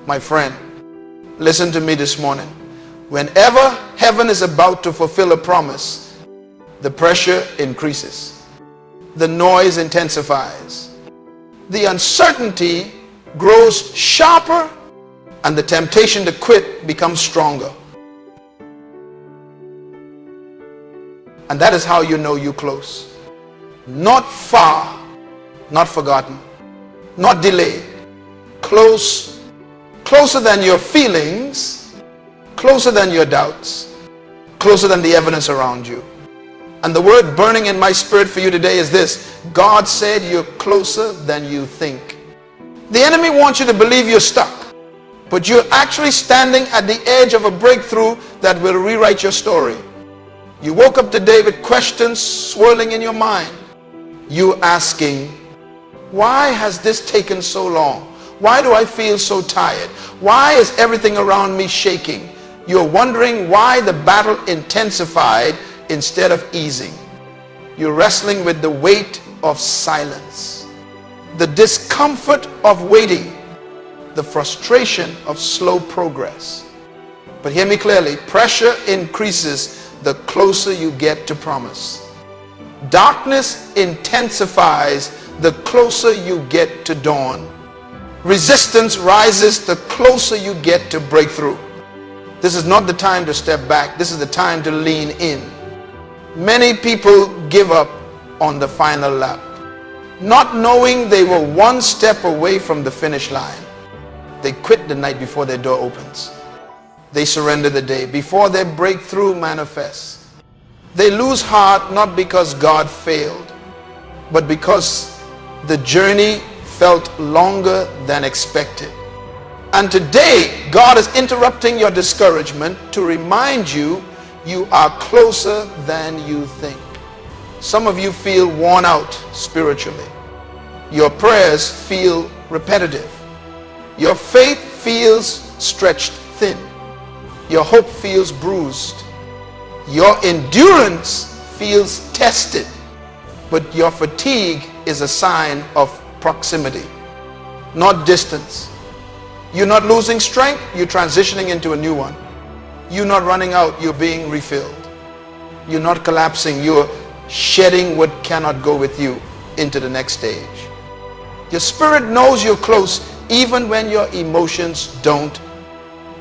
My friend, listen to me this morning. Whenever heaven is about to fulfill a promise, the pressure increases. The noise intensifies. The uncertainty grows sharper, and the temptation to quit becomes stronger. And that is how you know you're close. Not far, not forgotten, not delayed. Close, closer than your feelings, closer than your doubts, closer than the evidence around you. And the word burning in my spirit for you today is this: God said you're closer than you think. The enemy wants you to believe you're stuck, but you're actually standing at the edge of a breakthrough that will rewrite your story. You woke up today with questions swirling in your mind. You asking, why has this taken so long? Why do I feel so tired? Why is everything around me shaking? You're wondering why the battle intensified instead of easing. You're wrestling with the weight of silence, the discomfort of waiting, the frustration of slow progress. But hear me clearly, pressure increases the closer you get to promise. Darkness intensifies the closer you get to dawn. Resistance rises the closer you get to breakthrough. This is not the time to step back. This is the time to lean in. Many people give up on the final lap, not knowing they were one step away from the finish line. They quit the night before their door opens. They surrender the day before their breakthrough manifests. They lose heart not because God failed, but because the journey felt longer than expected. And today, God is interrupting your discouragement to remind you you are closer than you think. Some of you feel worn out spiritually. Your prayers feel repetitive. Your faith feels stretched thin. Your hope feels bruised. Your endurance feels tested. But your fatigue is a sign of proximity, not distance. You're not losing strength, you're transitioning into a new one. You're not running out, you're being refilled. You're not collapsing, you're shedding what cannot go with you into the next stage. Your spirit knows you're close even when your emotions don't.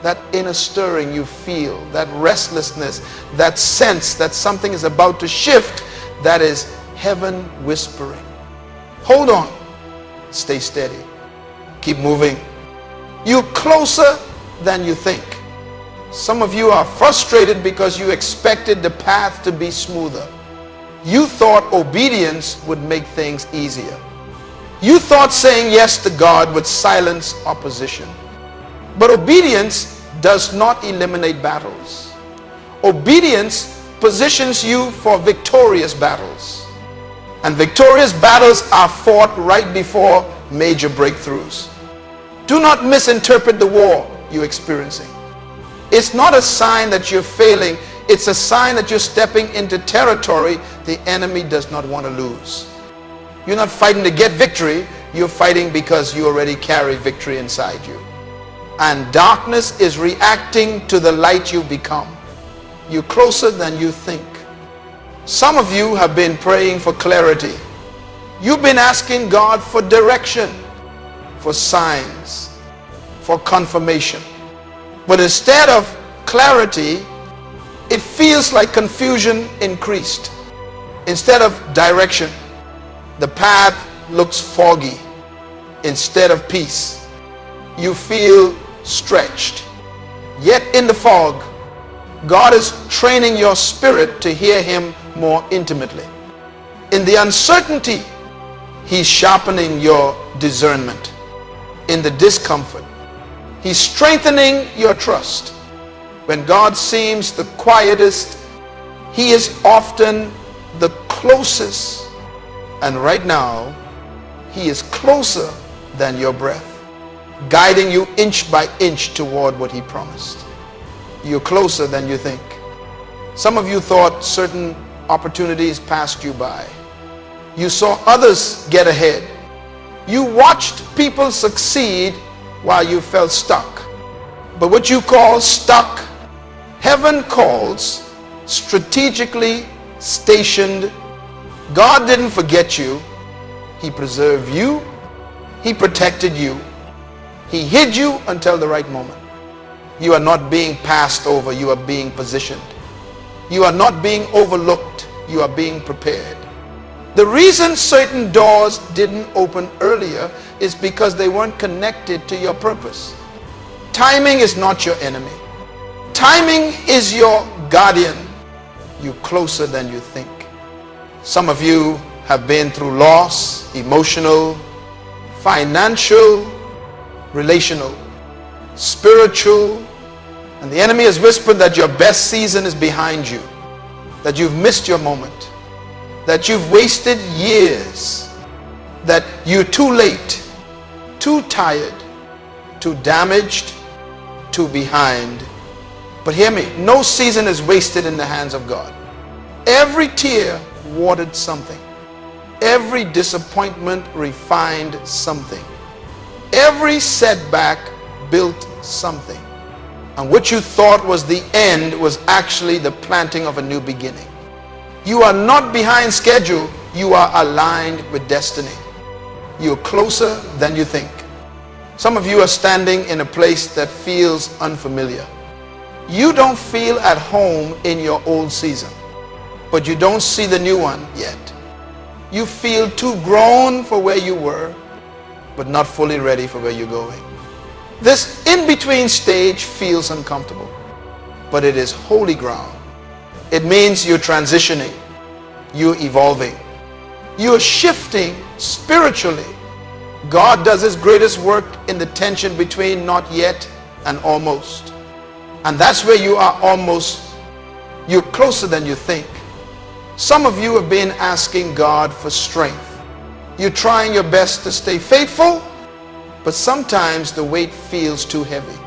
That inner stirring you feel, that restlessness, that sense that something is about to shift, that is heaven whispering. Hold on, stay steady, keep moving. You're closer than you think. Some of you are frustrated because you expected the path to be smoother. You thought obedience would make things easier. You thought saying yes to God would silence opposition. But obedience does not eliminate battles. Obedience positions you for victorious battles. And victorious battles are fought right before major breakthroughs. Do not misinterpret the war you're experiencing. It's not a sign that you're failing. It's a sign that you're stepping into territory the enemy does not want to lose. You're not fighting to get victory. You're fighting because you already carry victory inside you. And darkness is reacting to the light you've become. You're closer than you think. Some of you have been praying for clarity. You've been asking God for direction, for signs, for confirmation. But instead of clarity, it feels like confusion increased. Instead of direction, the path looks foggy. Instead of peace, you feel stretched. Yet in the fog, God is training your spirit to hear Him more intimately. In the uncertainty, He's sharpening your discernment. In the discomfort, He's strengthening your trust. When God seems the quietest, He is often the closest. And right now, He is closer than your breath, guiding you inch by inch toward what He promised. You're closer than you think. Some of you thought certain opportunities passed you by. You saw others get ahead. You watched people succeed while you felt stuck. But what you call stuck, heaven calls strategically stationed. God didn't forget you. He preserved you. He protected you. He hid you until the right moment. You are not being passed over. You are being positioned. You are not being overlooked. You are being prepared. The reason certain doors didn't open earlier is because they weren't connected to your purpose. Timing is not your enemy. Timing is your guardian. You're closer than you think. Some of you have been through loss, emotional, financial, relational, spiritual, and the enemy has whispered that your best season is behind you, that you've missed your moment, that you've wasted years, that you're too late, too tired, too damaged, too behind. But hear me, no season is wasted in the hands of God. Every tear watered something. Every disappointment refined something. Every setback built something. And what you thought was the end was actually the planting of a new beginning. You are not behind schedule. You are aligned with destiny. You're closer than you think. Some of you are standing in a place that feels unfamiliar. You don't feel at home in your old season, but you don't see the new one yet. You feel too grown for where you were, but not fully ready for where you're going. This in-between stage feels uncomfortable, but it is holy ground. It means you're transitioning, you're evolving, you're shifting spiritually. God does his greatest work in the tension between not yet and almost. And that's where you are almost. You're closer than you think. Some of you have been asking God for strength. You're trying your best to stay faithful, but sometimes the weight feels too heavy.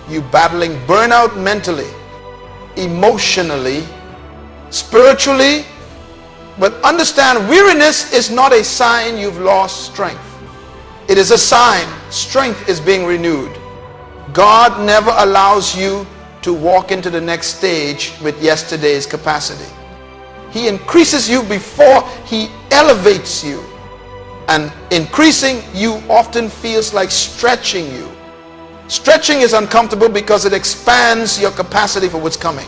You're battling burnout mentally, emotionally, spiritually. But understand, weariness is not a sign you've lost strength. It is a sign strength is being renewed. God never allows you to walk into the next stage with yesterday's capacity. He increases you before he elevates you. And increasing you often feels like stretching you. Stretching is uncomfortable because it expands your capacity for what's coming.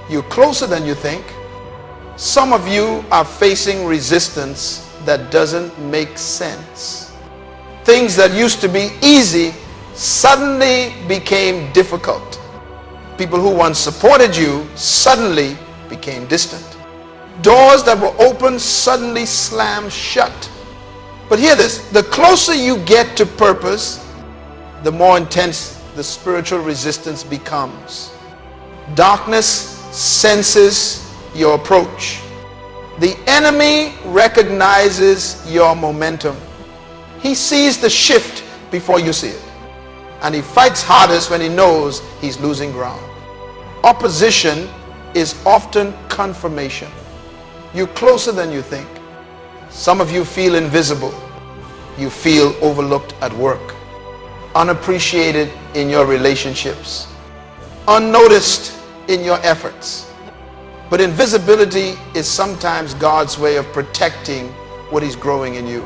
You're closer than you think. Some of you are facing resistance that doesn't make sense. Things that used to be easy suddenly became difficult. People who once supported you suddenly became distant. Doors that were open suddenly slammed shut. But hear this, the closer you get to purpose, the more intense the spiritual resistance becomes. Darkness senses your approach. The enemy recognizes your momentum. He sees the shift before you see it. And he fights hardest when he knows he's losing ground. Opposition is often confirmation. You're closer than you think. Some of you feel invisible. You feel overlooked at work, unappreciated in your relationships, unnoticed in your efforts. But invisibility is sometimes God's way of protecting what is growing in you.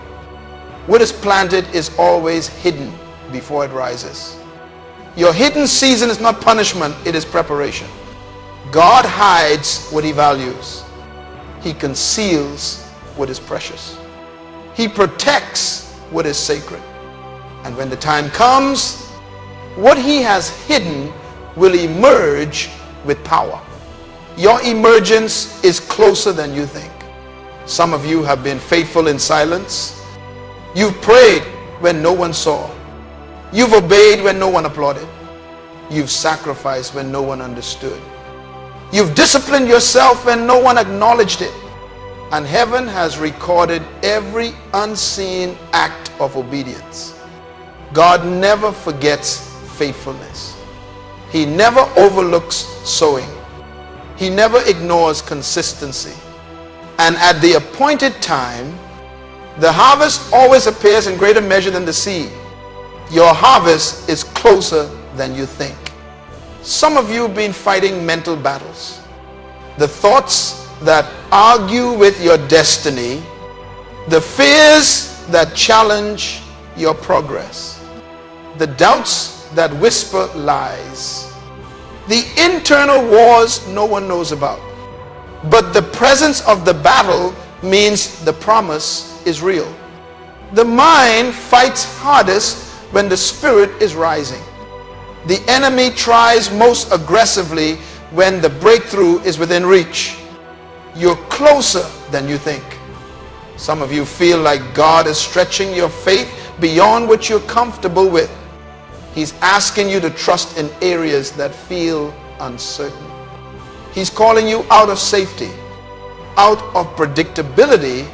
What is planted is always hidden before it rises. Your hidden season is not punishment, it is preparation. God hides what he values. He conceals what is precious. He protects what is sacred. And when the time comes, what he has hidden will emerge with power. Your emergence is closer than you think. Some of you have been faithful in silence. You've prayed when no one saw. You've obeyed when no one applauded. You've sacrificed when no one understood. You've disciplined yourself when no one acknowledged it. And heaven has recorded every unseen act of obedience. God never forgets faithfulness. He never overlooks sowing. He never ignores consistency. And at the appointed time, the harvest always appears in greater measure than the seed. Your harvest is closer than you think. Some of you have been fighting mental battles. The thoughts that argue with your destiny, the fears that challenge your progress, the doubts that whisper lies, the internal wars no one knows about. But the presence of the battle means the promise is real. The mind fights hardest when the spirit is rising. The enemy tries most aggressively when the breakthrough is within reach. You're closer than you think. Some of you feel like God is stretching your faith beyond what you're comfortable with. He's asking you to trust in areas that feel uncertain. He's calling you out of safety, out of predictability,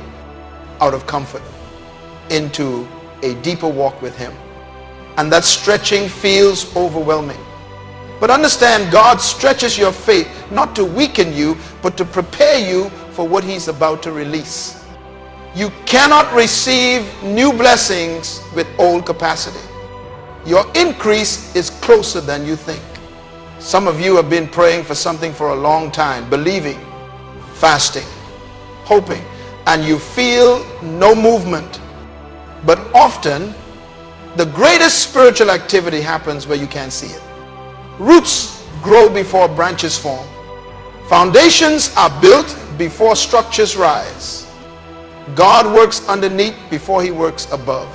out of comfort, into a deeper walk with Him. And that stretching feels overwhelming. But understand, God stretches your faith not to weaken you, but to prepare you for what He's about to release. You cannot receive new blessings with old capacity. Your increase is closer than you think. Some of you have been praying for something for a long time, believing, fasting, hoping, and you feel no movement. But often, the greatest spiritual activity happens where you can't see it. Roots grow before branches form. Foundations are built before structures rise. God works underneath before He works above.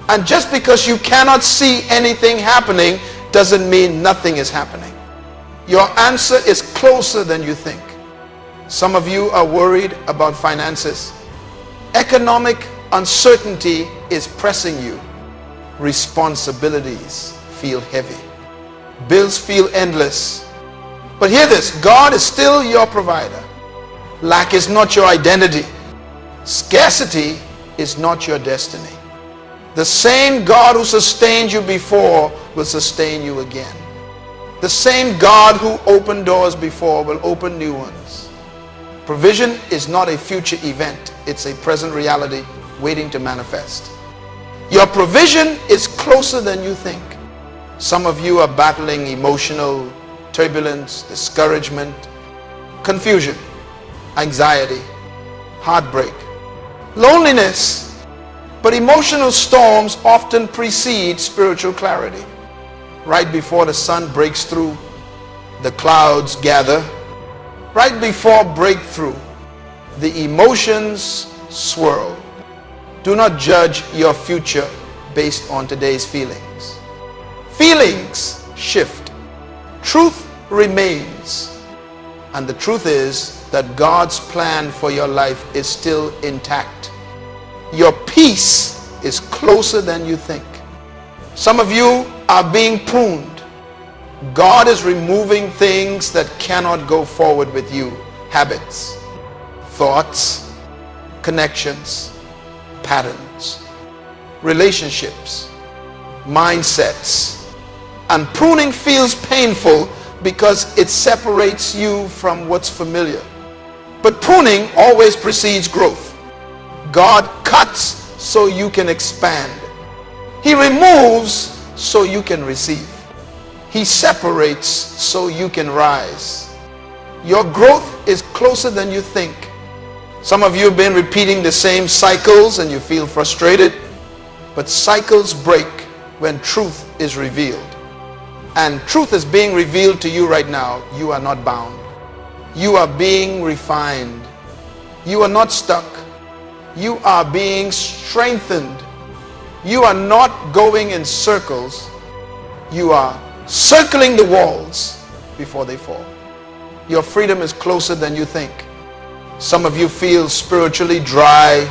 And just because you cannot see anything happening doesn't mean nothing is happening. Your answer is closer than you think. Some of you are worried about finances. Economic uncertainty is pressing you. Responsibilities feel heavy. Bills feel endless. But hear this, God is still your provider. Lack is not your identity. Scarcity is not your destiny. The same God who sustained you before will sustain you again. The same God who opened doors before will open new ones. Provision is not a future event. It's a present reality waiting to manifest. Your provision is closer than you think. Some of you are battling emotional turbulence, discouragement, confusion, anxiety, heartbreak, loneliness. But emotional storms often precede spiritual clarity. Right before the sun breaks through, the clouds gather. Right before breakthrough, the emotions swirl. Do not judge your future based on today's feelings. Feelings shift. Truth remains. And the truth is that God's plan for your life is still intact. Your peace is closer than you think. Some of you are being pruned. God is removing things that cannot go forward with you. Habits, thoughts, connections, patterns, relationships, mindsets. And pruning feels painful because it separates you from what's familiar. But pruning always precedes growth. God cuts so you can expand. He removes so you can receive. He separates so you can rise. Your growth is closer than you think. Some of you have been repeating the same cycles and you feel frustrated. But cycles break when truth is revealed. And truth is being revealed to you right now. You are not bound. You are being refined. You are not stuck. You are being strengthened. You are not going in circles. You are circling the walls before they fall. Your freedom is closer than you think. Some of you feel spiritually dry.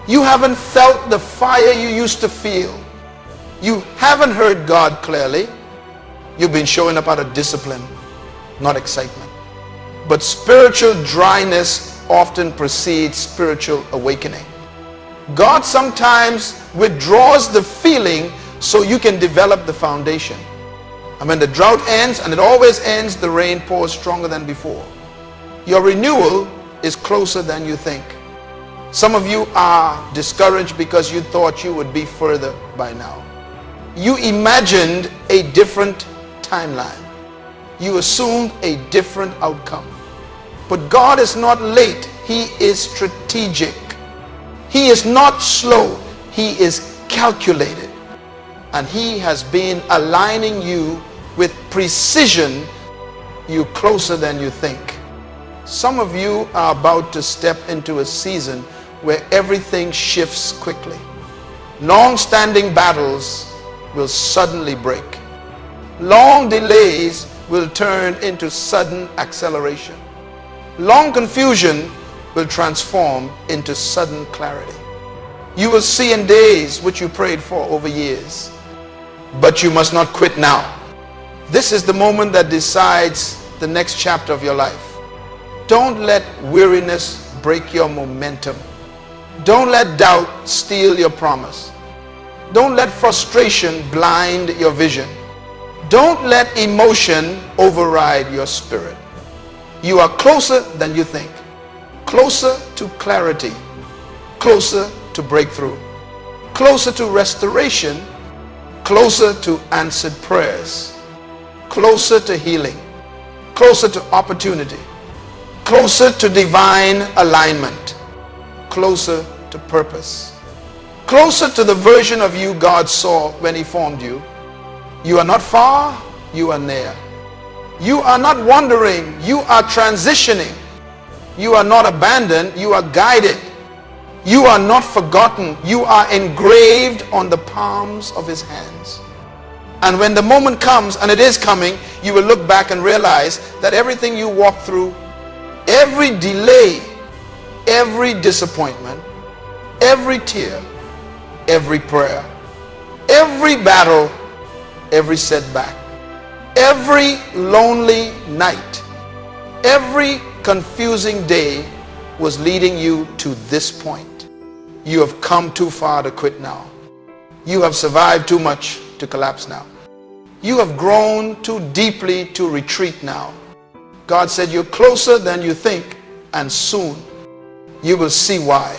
You haven't felt the fire you used to feel. You haven't heard God clearly. You've been showing up out of discipline, not excitement. But spiritual dryness often precedes spiritual awakening. God sometimes withdraws the feeling so you can develop the foundation. And when the drought ends, and it always ends, the rain pours stronger than before. Your renewal is closer than you think. Some of you are discouraged because you thought you would be further by now. You imagined a different timeline. You assumed a different outcome. But God is not late. He is strategic. He is not slow. He is calculated. And he has been aligning you with precision, you closer than you think. Some of you are about to step into a season where everything shifts quickly. Long-standing battles will suddenly break. Long delays will turn into sudden acceleration. Long confusion will transform into sudden clarity. You will see in days which you prayed for over years. But you must not quit now. This is the moment that decides the next chapter of your life. Don't let weariness break your momentum. Don't let doubt steal your promise. Don't let frustration blind your vision. Don't let emotion override your spirit. You are closer than you think. Closer to clarity. Closer to breakthrough. Closer to restoration. Closer to answered prayers. Closer to healing. Closer to opportunity. Closer to divine alignment. Closer to purpose. Closer to the version of you God saw when he formed you. You are not far, you are near. You are not wandering, you are transitioning. You are not abandoned, you are guided. You are not forgotten, you are engraved on the palms of his hands. And when the moment comes, and it is coming, you will look back and realize that everything you walked through, every delay, every disappointment, every tear, every prayer, every battle, every setback, every lonely night, every confusing day was leading you to this point. You have come too far to quit now. You have survived too much to collapse now. You have grown too deeply to retreat now. God said you're closer than you think, and soon you will see why.